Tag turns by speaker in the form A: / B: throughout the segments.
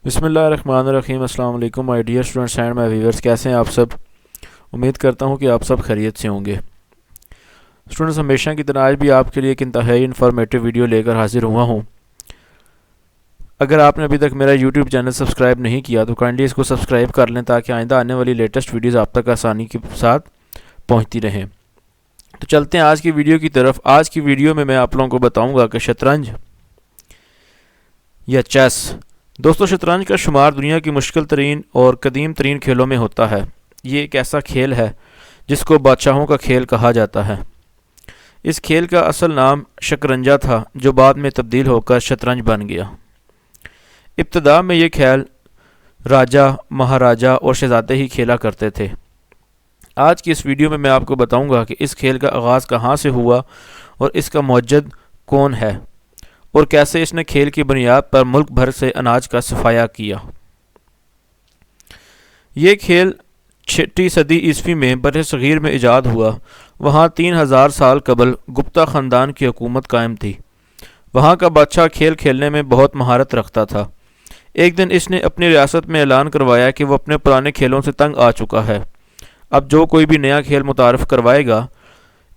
A: بسم اللہ الرحمن الرحیم۔ السلام علیکم my dear students and my viewers, کیسے ہیں آپ سب؟ امید کرتا ہوں کہ آپ سب خیریت سے ہوں گے۔ اسٹوڈنٹس، ہمیشہ کی طرح آج بھی آپ کے لیے ایک انتہائی انفارمیٹیو ویڈیو لے کر حاضر ہوا ہوں۔ اگر آپ نے ابھی تک میرا یوٹیوب چینل سبسکرائب نہیں کیا تو کائنڈلی اس کو سبسکرائب کر لیں تاکہ آئندہ آنے والی لیٹسٹ ویڈیوز آپ تک آسانی کے ساتھ پہنچتی رہیں۔ تو چلتے ہیں آج کی ویڈیو کی طرف۔ آج کی ویڈیو میں آپ لوگوں کو بتاؤں گا کہ شطرنج یا چیس، دوستو شطرنج کا شمار دنیا کی مشکل ترین اور قدیم ترین کھیلوں میں ہوتا ہے۔ یہ ایک ایسا کھیل ہے جس کو بادشاہوں کا کھیل کہا جاتا ہے۔ اس کھیل کا اصل نام شطرنجا تھا جو بعد میں تبدیل ہو کر شطرنج بن گیا۔ ابتدا میں یہ کھیل راجا، مہاراجا اور شہزادے ہی کھیلا کرتے تھے۔ آج کی اس ویڈیو میں آپ کو بتاؤں گا کہ اس کھیل کا آغاز کہاں سے ہوا اور اس کا موجد کون ہے، اور کیسے اس نے کھیل کی بنیاد پر ملک بھر سے اناج کا صفایا کیا۔ یہ کھیل 6 صدی عیسوی میں بر صغیر میں ایجاد ہوا۔ وہاں 3000 سال قبل گپتا خاندان کی حکومت قائم تھی۔ وہاں کا بادشاہ کھیل کھیلنے میں بہت مہارت رکھتا تھا۔ ایک دن اس نے اپنی ریاست میں اعلان کروایا کہ وہ اپنے پرانے کھیلوں سے تنگ آ چکا ہے۔ اب جو کوئی بھی نیا کھیل متعارف کروائے گا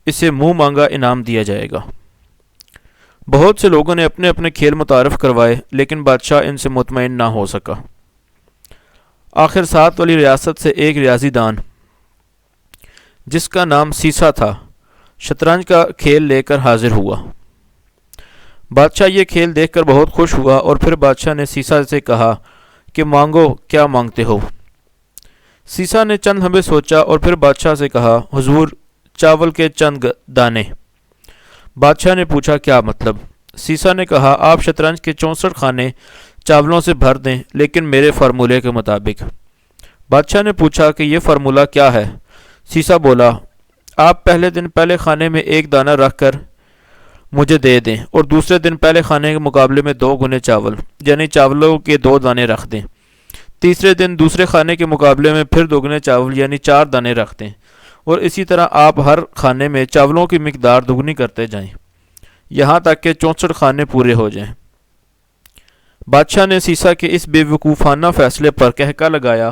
A: اسے منہ مانگا انعام دیا جائے گا۔ بہت سے لوگوں نے اپنے اپنے کھیل متعارف کروائے، لیکن بادشاہ ان سے مطمئن نہ ہو سکا۔ آخر ساتھ والی ریاست سے ایک ریاضی دان جس کا نام سیسا تھا شطرنج کا کھیل لے کر حاضر ہوا۔ بادشاہ یہ کھیل دیکھ کر بہت خوش ہوا، اور پھر بادشاہ نے سیسا سے کہا کہ مانگو، کیا مانگتے ہو؟ سیسا نے چند لمحے سوچا اور پھر بادشاہ سے کہا، حضور، چاول کے چند دانے۔ بادشاہ نے پوچھا، کیا مطلب؟ سیسا نے کہا، آپ شطرنج کے 64 خانے چاولوں سے بھر دیں، لیکن میرے فارمولے کے مطابق۔ بادشاہ نے پوچھا کہ یہ فارمولہ کیا ہے؟ سیسا بولا، آپ پہلے دن پہلے خانے میں 1 دانہ رکھ کر مجھے دے دیں، اور دوسرے دن پہلے خانے کے مقابلے میں 2 گنے چاول یعنی چاولوں کے 2 دانے رکھ دیں۔ تیسرے دن دوسرے خانے کے مقابلے میں پھر 2 گنے چاول یعنی 4 دانے رکھ دیں، اور اسی طرح آپ ہر خانے میں چاولوں کی مقدار دگنی کرتے جائیں، یہاں تک کہ 64 خانے پورے ہو جائیں۔ بادشاہ نے سیسا کے اس بے وقوفانہ فیصلے پر کہکا لگایا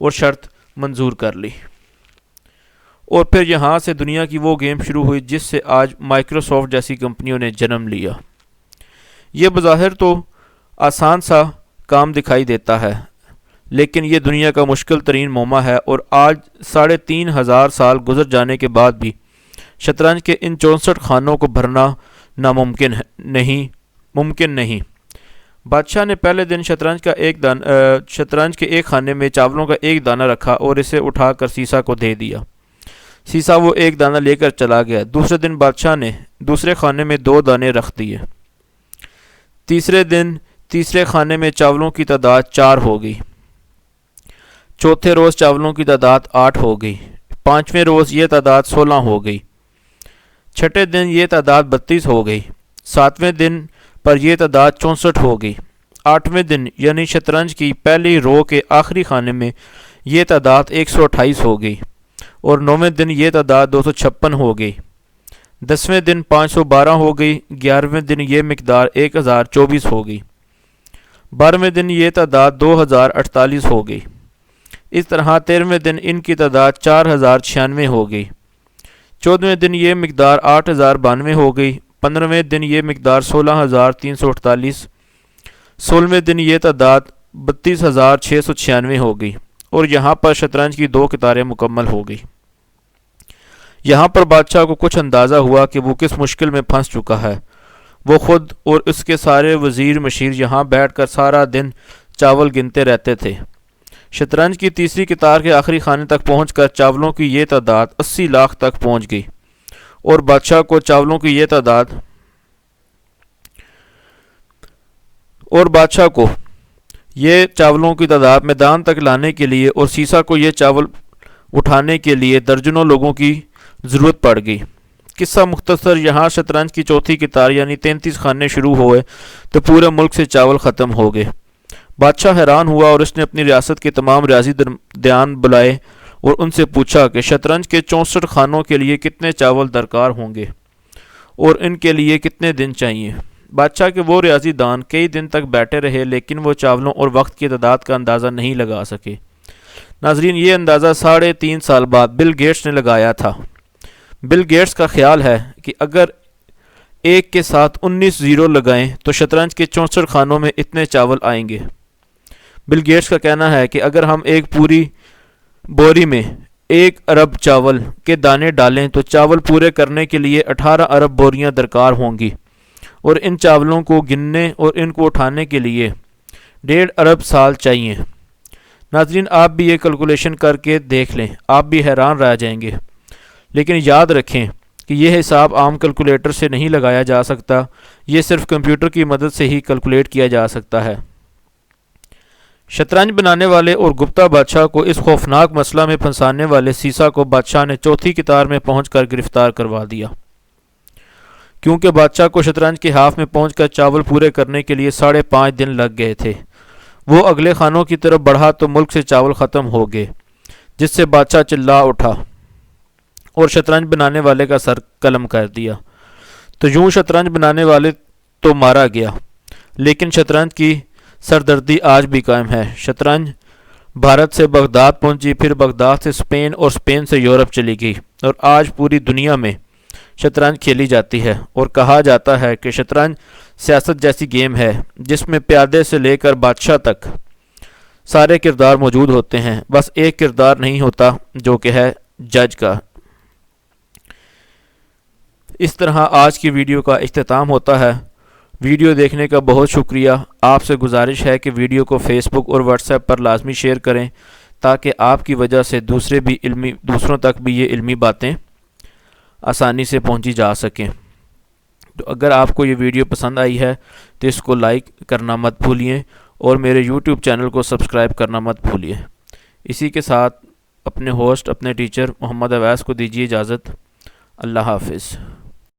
A: اور شرط منظور کر لی، اور پھر یہاں سے دنیا کی وہ گیم شروع ہوئی جس سے آج مائکروسافٹ جیسی کمپنیوں نے جنم لیا۔ یہ بظاہر تو آسان سا کام دکھائی دیتا ہے، لیکن یہ دنیا کا مشکل ترین معمہ ہے، اور آج 3500 سال گزر جانے کے بعد بھی شطرنج کے ان 64 خانوں کو بھرنا ممکن نہیں۔ بادشاہ نے پہلے دن شطرنج کے ایک خانے میں چاولوں کا 1 دانہ رکھا اور اسے اٹھا کر سیسا کو دے دیا۔ سیسا وہ 1 دانہ لے کر چلا گیا۔ دوسرے دن بادشاہ نے دوسرے خانے میں 2 دانے رکھ دیے۔ تیسرے دن تیسرے خانے میں چاولوں کی تعداد 4 ہو گئی۔ چوتھے روز چاولوں کی تعداد 8 ہو گئی۔ 5ویں روز یہ تعداد 16 ہو گئی۔ چھٹے دن یہ تعداد 32 ہو گئی۔ 7ویں دن پر یہ تعداد 64 ہو گئی۔ 8ویں دن یعنی شطرنج کی پہلی رو کے آخری خانے میں یہ تعداد 128 ہو گئی، اور 9ویں دن یہ تعداد 256 ہو گئی۔ 10ویں دن 512 ہو گئی۔ 11ویں دن یہ مقدار 1024 ہو گئی۔ 12ویں دن یہ تعداد 2048 ہو گئی۔ اس طرح 13ویں دن ان کی تعداد 4096 ہو گئی۔ 14ویں دن یہ مقدار 8092 ہو گئی۔ 15ویں دن یہ مقدار 16348۔ 16ویں دن یہ تعداد 32696 ہو گئی، اور یہاں پر شطرنج کی 2 قطاریں مکمل ہو گئی۔ یہاں پر بادشاہ کو کچھ اندازہ ہوا کہ وہ کس مشکل میں پھنس چکا ہے۔ وہ خود اور اس کے سارے وزیر مشیر یہاں بیٹھ کر سارا دن چاول گنتے رہتے تھے۔ شطرنج کی تیسری قطار کے آخری خانے تک پہنچ کر چاولوں کی یہ تعداد 80 لاکھ تک پہنچ گئی، اور بادشاہ کو چاولوں کی یہ چاولوں کی تعداد میدان تک لانے کے لیے اور سیسا کو یہ چاول اٹھانے کے لیے درجنوں لوگوں کی ضرورت پڑ گئی۔ قصہ مختصر، یہاں شطرنج کی چوتھی قطار یعنی 33 خانے شروع ہوئے تو پورے ملک سے چاول ختم ہو گئے۔ بادشاہ حیران ہوا، اور اس نے اپنی ریاست کے تمام ریاضی دان بلائے اور ان سے پوچھا کہ شطرنج کے 64 خانوں کے لیے کتنے چاول درکار ہوں گے اور ان کے لیے کتنے دن چاہیے۔ بادشاہ کے وہ ریاضی دان کئی دن تک بیٹھے رہے لیکن وہ چاولوں اور وقت کی تعداد کا اندازہ نہیں لگا سکے۔ ناظرین، یہ اندازہ 3.5 سال بعد بل گیٹس نے لگایا تھا۔ بل گیٹس کا خیال ہے کہ اگر ایک کے ساتھ 19 زیرو لگائیں تو شطرنج کے 64 خانوں میں اتنے چاول آئیں گے۔ بل گیٹس کا کہنا ہے کہ اگر ہم ایک پوری بوری میں 1 ارب چاول کے دانے ڈالیں تو چاول پورے کرنے کے لیے 18 ارب بوریاں درکار ہوں گی، اور ان چاولوں کو گننے اور ان کو اٹھانے کے لیے 1.5 ارب سال چاہیے۔ ناظرین، آپ بھی یہ کیلکولیشن کر کے دیکھ لیں، آپ بھی حیران رہ جائیں گے۔ لیکن یاد رکھیں کہ یہ حساب عام کیلکولیٹر سے نہیں لگایا جا سکتا، یہ صرف کمپیوٹر کی مدد سے ہی کیلکولیٹ کیا جا سکتا ہے۔ شطرنج بنانے والے اور گپتا بادشاہ کو اس خوفناک مسئلہ میں پھنسانے والے سیسا کو بادشاہ نے چوتھی قطار میں پہنچ کر گرفتار کروا دیا، کیونکہ بادشاہ کو شطرنج کے ہاف میں پہنچ کر چاول پورے کرنے کے لیے 5.5 دن لگ گئے تھے۔ وہ اگلے خانوں کی طرف بڑھا تو ملک سے چاول ختم ہو گئے، جس سے بادشاہ چلا اٹھا اور شطرنج بنانے والے کا سر قلم کر دیا۔ تو یوں شطرنج بنانے والے تو مارا گیا، لیکن شطرنج کی سردردی آج بھی قائم ہے۔ شطرنج بھارت سے بغداد پہنچی، پھر بغداد سے اسپین اور اسپین سے یورپ چلی گئی، اور آج پوری دنیا میں شطرنج کھیلی جاتی ہے، اور کہا جاتا ہے کہ شطرنج سیاست جیسی گیم ہے جس میں پیادے سے لے کر بادشاہ تک سارے کردار موجود ہوتے ہیں، بس ایک کردار نہیں ہوتا جو کہ ہے جج کا۔ اس طرح آج کی ویڈیو کا اختتام ہوتا ہے۔ ویڈیو دیکھنے کا بہت شکریہ۔ آپ سے گزارش ہے کہ ویڈیو کو فیس بک اور واٹس ایپ پر لازمی شیئر کریں تاکہ آپ کی وجہ سے دوسروں تک بھی یہ علمی باتیں آسانی سے پہنچی جا سکیں۔ تو اگر آپ کو یہ ویڈیو پسند آئی ہے تو اس کو لائک کرنا مت بھولیے، اور میرے یوٹیوب چینل کو سبسکرائب کرنا مت بھولیے۔ اسی کے ساتھ اپنے ہوسٹ، اپنے ٹیچر محمد اویس کو دیجیے اجازت۔ اللہ حافظ۔